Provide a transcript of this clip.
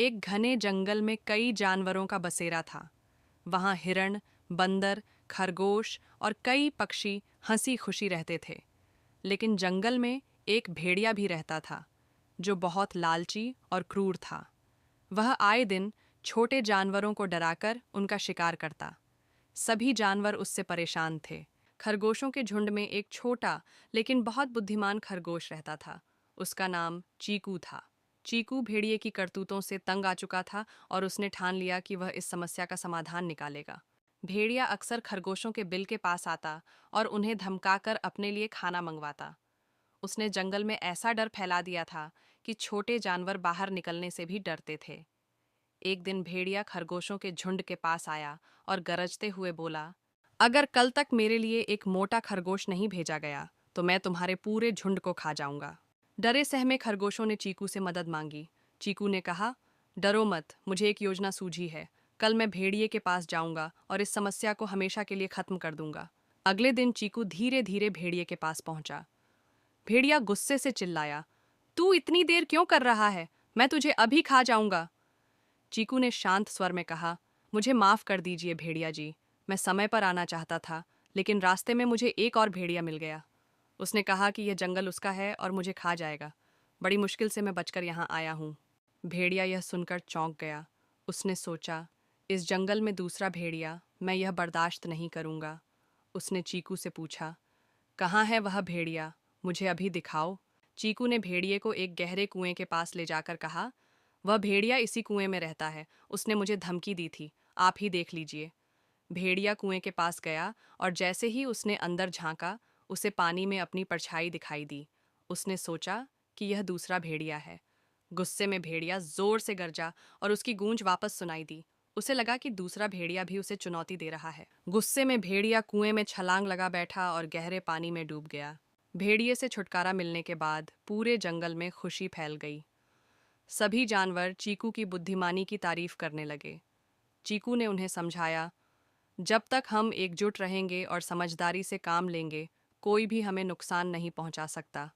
एक घने जंगल में कई जानवरों का बसेरा था। वहां हिरण, बंदर, खरगोश और कई पक्षी हंसी खुशी रहते थे। लेकिन जंगल में एक भेड़िया भी रहता था, जो बहुत लालची और क्रूर था। वह आए दिन छोटे जानवरों को डराकर उनका शिकार करता। सभी जानवर उससे परेशान थे। खरगोशों के झुंड में एक छोटा लेकिन बहुत बुद्धिमान खरगोश रहता था। उसका नाम चीकू था। चीकू भेड़िए की करतूतों से तंग आ चुका था और उसने ठान लिया कि वह इस समस्या का समाधान निकालेगा। भेड़िया अक्सर खरगोशों के बिल के पास आता और उन्हें धमकाकर अपने लिए खाना मंगवाता। उसने जंगल में ऐसा डर फैला दिया था कि छोटे जानवर बाहर निकलने से भी डरते थे। एक दिन भेड़िया खरगोशों के झुंड के पास आया और गरजते हुए बोला, अगर कल तक मेरे लिए एक मोटा खरगोश नहीं भेजा गया तो मैं तुम्हारे पूरे झुंड को खा जाऊंगा। डरे सहमे खरगोशों ने चीकू से मदद मांगी। चीकू ने कहा, डरो मत, मुझे एक योजना सूझी है। कल मैं भेड़िए के पास जाऊंगा और इस समस्या को हमेशा के लिए खत्म कर दूंगा। अगले दिन चीकू धीरे धीरे भेड़िए के पास पहुंचा। भेड़िया गुस्से से चिल्लाया, तू इतनी देर क्यों कर रहा है? मैं तुझे अभी खा जाऊंगा। चीकू ने शांत स्वर में कहा, मुझे माफ कर दीजिए भेड़िया जी, मैं समय पर आना चाहता था, लेकिन रास्ते में मुझे एक और भेड़िया मिल गया। उसने कहा कि यह जंगल उसका है और मुझे खा जाएगा। बड़ी मुश्किल से मैं बचकर यहाँ आया हूँ। भेड़िया यह सुनकर चौंक गया। उसने सोचा, इस जंगल में दूसरा भेड़िया, मैं यह बर्दाश्त नहीं करूँगा। उसने चीकू से पूछा, कहाँ है वह भेड़िया? मुझे अभी दिखाओ। चीकू ने भेड़िए को एक गहरे कुएं के पास ले जाकर कहा, वह भेड़िया इसी कुएं में रहता है। उसने मुझे धमकी दी थी, आप ही देख लीजिए। भेड़िया कुएं के पास गया और जैसे ही उसने अंदर झांका, उसे पानी में अपनी परछाई दिखाई दी। उसने सोचा कि यह दूसरा भेड़िया है। गुस्से में भेड़िया जोर से गरजा और उसकी गूंज वापस सुनाई दी। उसे लगा कि दूसरा भेड़िया भी उसे चुनौती दे रहा है। गुस्से में भेड़िया कुएं में छलांग लगा बैठा और गहरे पानी में डूब गया। भेड़िए से छुटकारा मिलने के बाद पूरे जंगल में खुशी फैल गई। सभी जानवर चीकू की बुद्धिमानी की तारीफ करने लगे। चीकू ने उन्हें समझाया, जब तक हम एकजुट रहेंगे और समझदारी से काम लेंगे, कोई भी हमें नुकसान नहीं पहुंचा सकता।